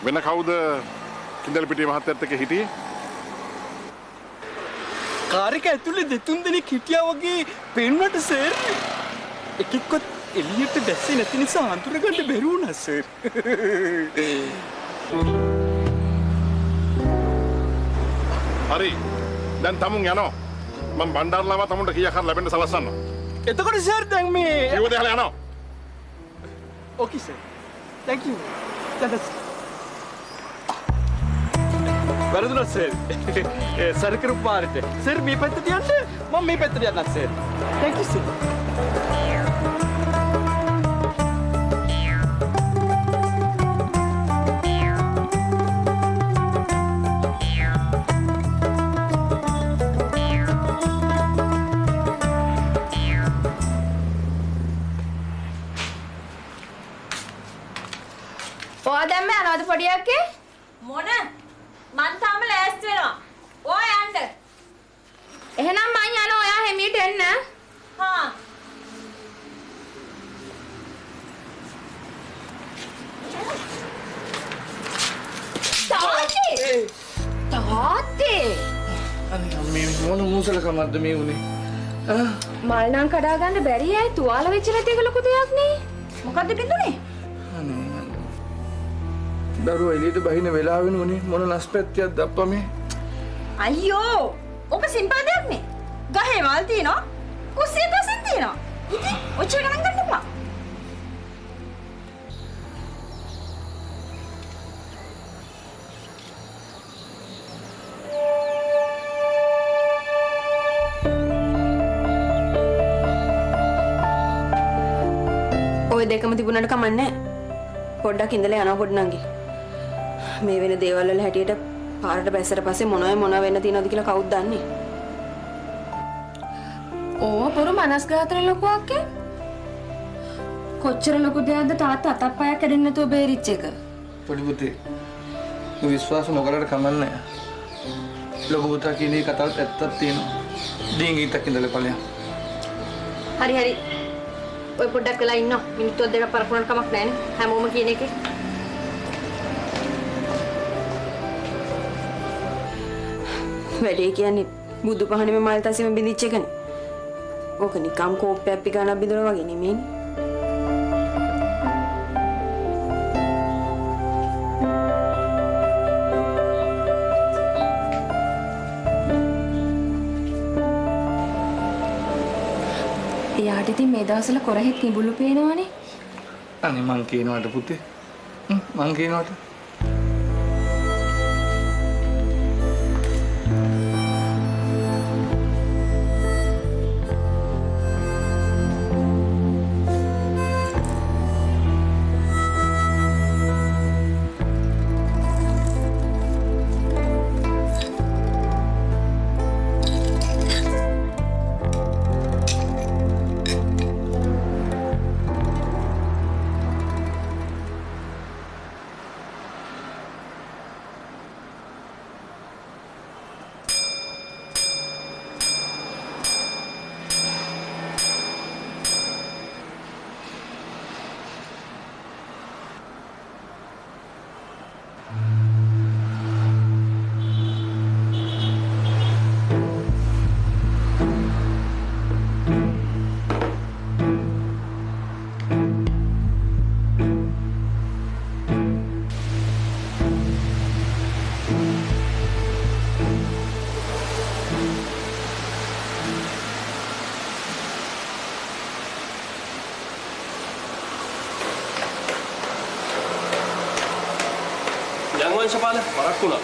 වෙන කවුද කිඳල්පිටිය මහත්තයත් එක්ක හිටියේ? කාර් එක ඇතුලේ දෙතුන් දෙනෙක් හිටියා වගේ පේන්නට සර්. එකෙක්වත් එළියට දැස්සේ නැති නිසා අඳුරගන්න බැරි වුණා සර්. හරි. දැන් තමුන් යනවා. මම බණ්ඩාරලාව තමුන්ට කීයක් හරි ලැබෙන්න සලස්සනවා. එතකොට සර් දැන් මේ කිව්ව දේ අහලා යනවා. Okay sir. Thank you. වැරදුනා සර්. සරකරු පාරට. සර් මේ පැත්තට යන්න. මම මේ පැත්තට යන්නම් සර්. Thank you sir. ඔයා දැන් මේ අනවද පොඩියක්කේ? මොන? මං තාම ලෑස්ති වෙනවා. ඔය යන්න. එහෙනම් මං යනවා ඔයා හෙමියට එන්න. හා. තාත්තේ! අනේ මේ මොන මුසලකමක්ද මේ උනේ? මල් නම් කඩා ගන්න බැරි ඇයි තුවාල වෙච්ච නැති එක ලොකු දෙයක් නේ. මොකද්ද බින්දුනේ? දරුවා එළියට බහින වෙලාව වෙනුනේ මොන නැස්පැත්තියක්ද අප්පා මේ? අයියෝ! ඔක සිම්පල් දෙයක් නේ. ගහේ මල් තියෙනවා. කුස්සිය තසින් තියෙනවා. ඉතින් ඔච්චර ගණන් ගන්න එපා. ඔය දෙකම තිබුණාට කමන්නේ. පොඩ්ඩක් ඉඳලා යනවා පොඩ්ඩනංගි. මේ වෙන දේවල් වල හැටියට පාරට බැස්සට පස්සේ මොනව වෙන්න තියෙනවද කියලා කවුද දන්නේ? ඕව පොරු මනස්ගාතන ලොකුවක්කේ? කොච්චර ලොකු දෙයක්ද තාත්තා අතප්පයක් කැඩෙන්නේ නැතුව බේරිච්ච එක? පොඩි පුතේ. මේ විශ්වාස නොකරට කමන්නේ. ලොකු පුතා කියන්නේ කතාවත් ඇත්තක් තියෙනවා. දීංගීතක් ඉඳලා ඵලයක්. හරි. ඔය පොඩ්ඩක් වෙලා ඉන්නවා. මිනිත්තුවක් දෙකක් පරකුණට කමක් නැහැ නේ. හැමෝම කියන එකේ. වැඩේ කියන්නේ බුදු පහනෙම මල් තසෙම බිඳිච්ච එකනේ. ඕක නිකම් කෝප්පයක් පිටානක් බිඳනවා වගේ නෙමෙයිනේ. එයාට ඉතින් මේ දවස්වල කොරහෙත් කිඹුලු පේනවනේ. අනේ මං කියනවාට පුතේ. මං කියනවාට. වංශපාල වරක් වුණා.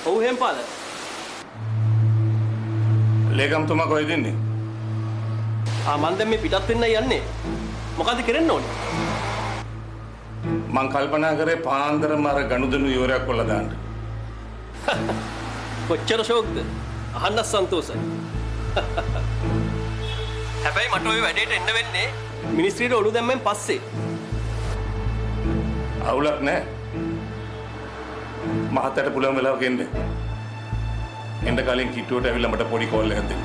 ඔව් හෙම්පාල. ලේකම්තුමා කොහෙද ඉන්නේ? මං දැන් මේ පිටත් වෙන්නයි යන්නේ. මොකද කරන්න ඕනේ? මං කල්පනා කරේ පාන්දරම අර ගනුදෙනු ඉවරයක් කොල්ල දාන්න. කොච්චර ෂෝක්ද? අහන්න සන්තෝෂයි. හැබැයි මට ওই වැඩේට එන්න වෙන්නේ මිනිස්ත්‍රියට ඔලු දැම්මෙන් පස්සේ. අවුලක් නැහැ. මහත්තයට පුළුවන් වෙලාවක එන්න. එන්න කලින් කිට්ටුවට ඇවිල්ලා මට පොඩි කෝල් එකක් දෙන්න.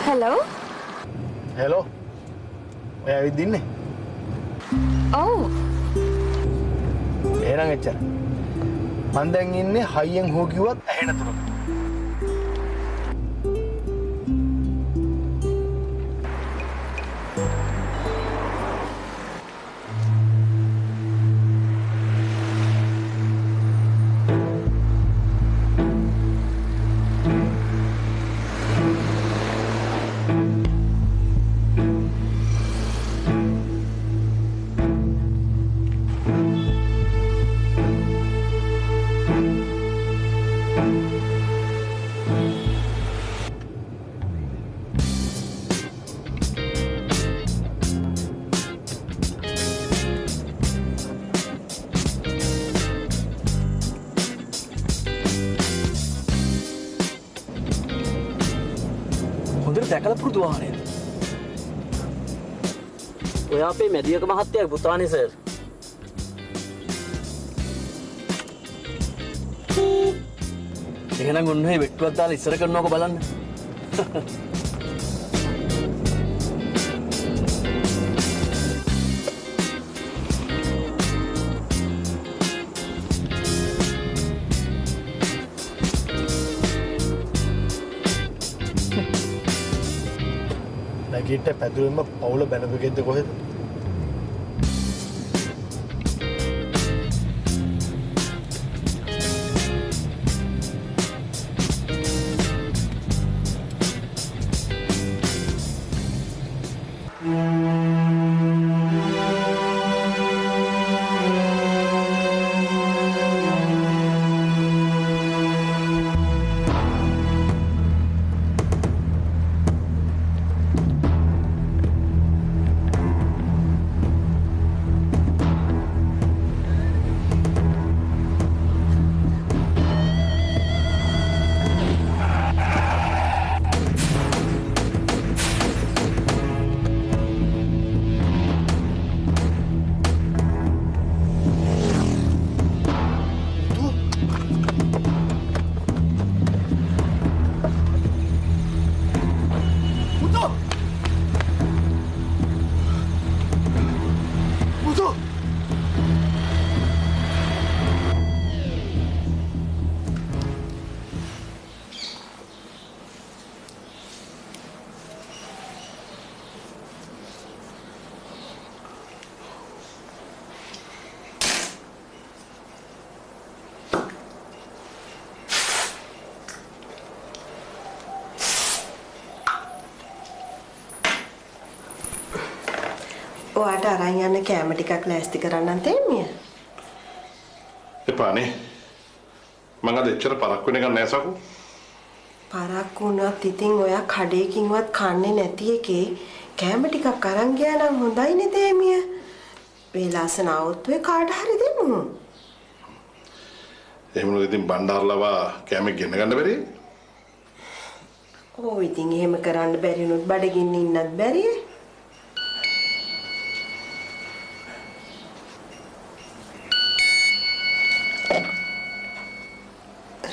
හලෝ හෙලෝ ඔය ඇවිදින්නේ ඔව් එහෙනම් එච්චර මං දැන් ඉන්නේ හයියෙන් හෝ කිව්වත් ඇහෙන තුරකට හොඳට දැකලා පුරුදු වාහනය. ඔයා අපේ මැදියක මහත්තයාගේ පුතානේ සර්. එහෙනම් ඔන්න ඔය වෙට්ටුවක් දාලා ඉස්සර කරනවක බලන්න. නැගිට පැදුරෙන්ම පවුල බැනපු ගෙද්ද කොහෙද? ඔයාට අරන් යන්න කැම ටිකක් ලෑස්ති කරන්නම් තේමිය. එපානේ. මං අද එච්චර පරක් වෙන එක නෑ සකෝ. පරක් වුණත් ඉතින් ඔයා කඩේකින්වත් කන්නේ නැති එකේ කැම ටිකක් අරන් ගියා නම් හොඳයිනේ තේමිය. වේලාසන આવුත්වේ කාට හරි දෙමු. එහෙම නෝ ඉතින් බණ්ඩාරලවා කැම ගෙන්න ගන්න බැරි. ඕ ඉතින් එහෙම කරන්න බැරි වුණොත් බඩගින්න ඉන්නත් බැරියේ.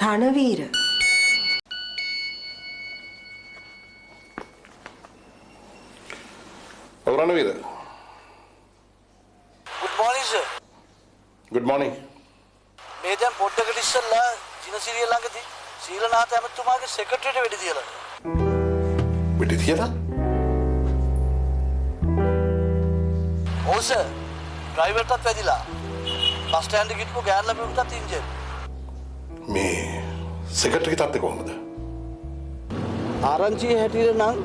Ranaweera Ranaweera Good morning sir. good morning මේ දැන් පොඩ්ඩකට ඉස්සෙල්ලා ජිනසිරිය ළඟදී සීලනාථ ඇමතුමාගේ සෙක්‍රටරියට වෙඩි තියලා. වෙඩි තියලා? ඔව් සර්. ඩ්‍රයිවර්ටත් වැදිලා. බස් ස්ටෑන්ඩ් එකේ ගිහපු ගෑන් ළමයෙකුටත් ඉන්ජර්. මේ සෙක්‍රටරි තාත්තේ කොහමද? ආරංචියේ හැටියට නම්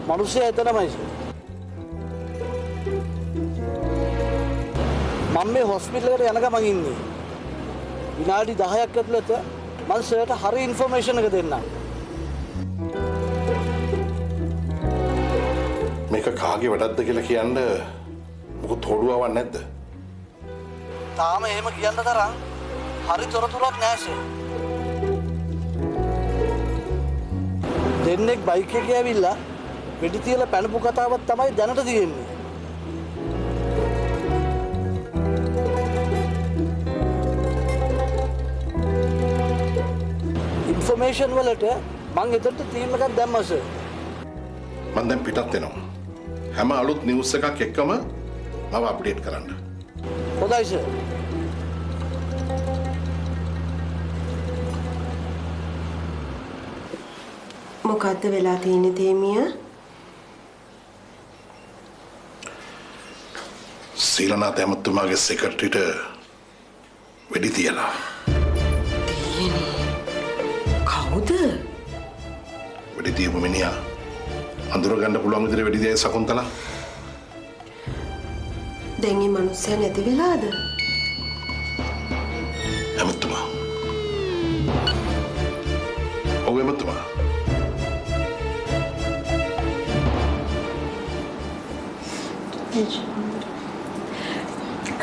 මිනිස්සයා එතනමයි සර්. මම මේ හොස්පිටල් එකට යන ගමන් ඉන්නේ. විනාඩි 10ක් ඇතුළත මම සර්ට හරි ඉන්ෆර්මේෂන් එක දෙන්නම්. මේක කාගේ වැඩක්ද කියලා කියන්න මොකද හොඩුවාවක් නැද්ද? තාම එහෙම කියන්න තරම් හරි තොරතුරක් නැහැ සර්. දෙන්නෙක් බයික් එකේ ඇවිල්ලා වෙඩි තියලා පැනපු කතාවක් තමයි දැනට තියෙන්නේ. ඉන්ෆර්මේෂන් වලට මං එතනට ටීම් එකක් දැම්මා සර්. මම දැන් පිටත් වෙනවා. හැම අලුත් නිවුස් එකක් එක්කම මම අප්ඩේට් කරන්න. හොඳයි සර්. මොකද්ද වෙලා තියෙන්නේ තේමිය? සීලනාත් ඇමතුමාගේ සෙක්‍රටරිට වෙඩි තියලා. කවුද? වෙඩි තියපු මිනිහා අඳුරගන්න පුළුවන් විදිහට වෙඩි තියයි සකුන්තලා. දැන් මේ මිනිස්සයා නැති වෙලාද? ඇමතුමා. ඔව් ඇමතුමා.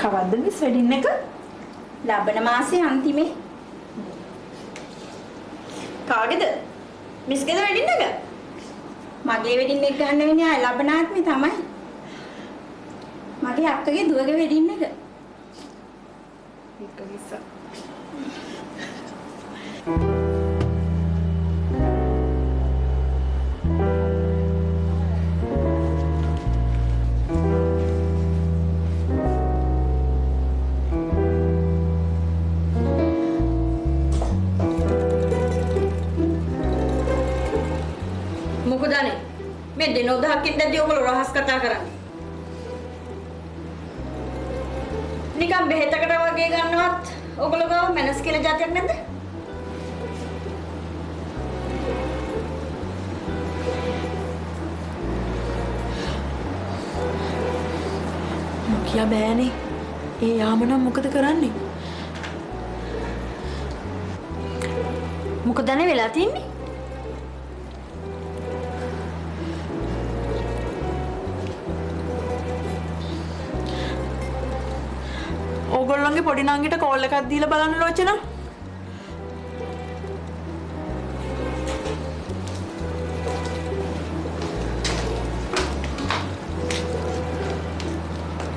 කවද්ද මිස් වෙඩින් එක? ලබන මාසේ අන්තිමේ. කාගේද? මිස්ගේද වෙඩින් එක? මගේ වෙඩින් එක ගන්න වෙන්නේ ආ ලබන ආත්මේ තමයි. මගේ අක්කගේ දුවගේ වෙඩින් එක. ඒක මිස්. මොකදනේ මේ දිනෝදහකින් දැද්දී ඔයගොල්ලෝ රහස් කතා කරන්නේ නිකන් බෙහෙතකට වගේ ගන්නවත් ඔයගොල්ලෝ ගාව මනස් කියලා જાතියක් නැද්ද නොකිය බෑනේ ඒ යාම නම් මොකද කරන්නේ මොකදනේ වෙලා තින්නේ ඕගොල්ලන්ගේ පොඩි නංගිට කෝල් එකක් දීලා බලන්න ලෝචනා.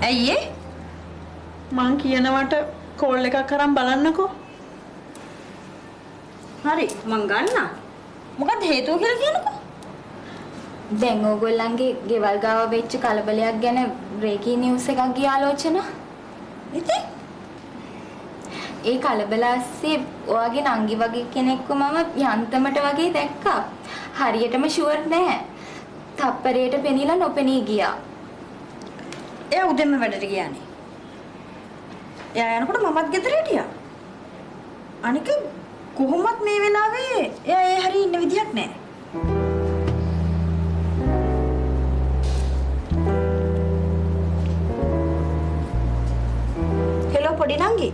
ඇයි ඒ? මං කියනවට කෝල් එකක් කරන් බලන්නකෝ. හරි මං ගන්නම්. මොකද හේතුව කියලා කියනකෝ. දැන් ඕගොල්ලන්ගේ ගෙවල් ගාව වෙච්ච කලබලයක් ගැන බ්‍රේකින් නිවුස් එකක් ගිය ආලෝචනා. ඉතින් ඒ කලබල ඇස්සේ ඔයාගේ නංගි වගේ කෙනෙක්ව මම යන්තමට වගේ දැක්කා. හරියටම ෂුවර් නෑ. තප්පරයට පෙනිලා නොපෙනී ගියා. එයා උදෙන්ම වැඩට ගියානේ. එයා යනකොට මමත් ගෙදර හිටියා. අනික කොහොමත් මේ වෙලාවේ එයා ඒ හරිය ඉන්න විදියක් නෑ. හෙලෝ පොඩි නංගි.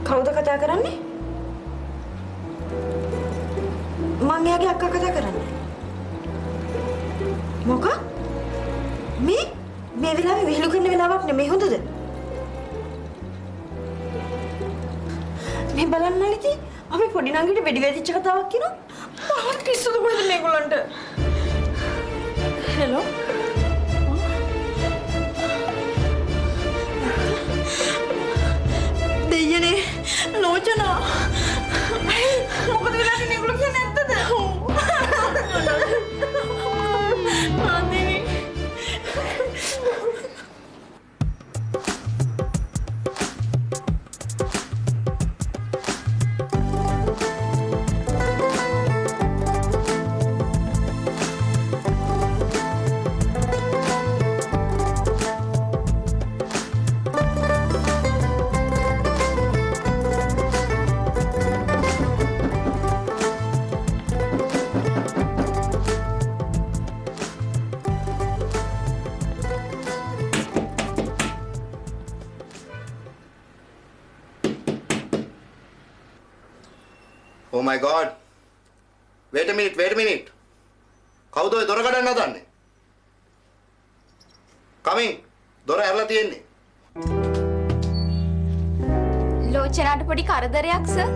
කවුද කතා කරන්නේ? මං එයාගේ අක්කා කතා කරන්නේ. මොකක්? මේ වෙලාවේ විහිළු කරන වෙලාවක් නෙමෙයි හොඳද? මේ බලන්න නැති අපි පොඩි නංගිට වෙඩි වැදිච්ච කතාවක් කියනවා. මහා පිස්සුද කොහෙද මේගොල්ලන්ට? හෙලෝ. දෙයනේ ලෝචනා. මොකද වෙලා තියෙන්නේ ඒගොල්ලෝ කියන්නේ නැත්තද? අනේ Oh my god. Wait a minute. කවුද ඔය දොර කඩන්න හදන්නේ? Coming. දොර ඇරලා තියෙන්නේ. ලෝචනාට පොඩි කරදරයක් සර්.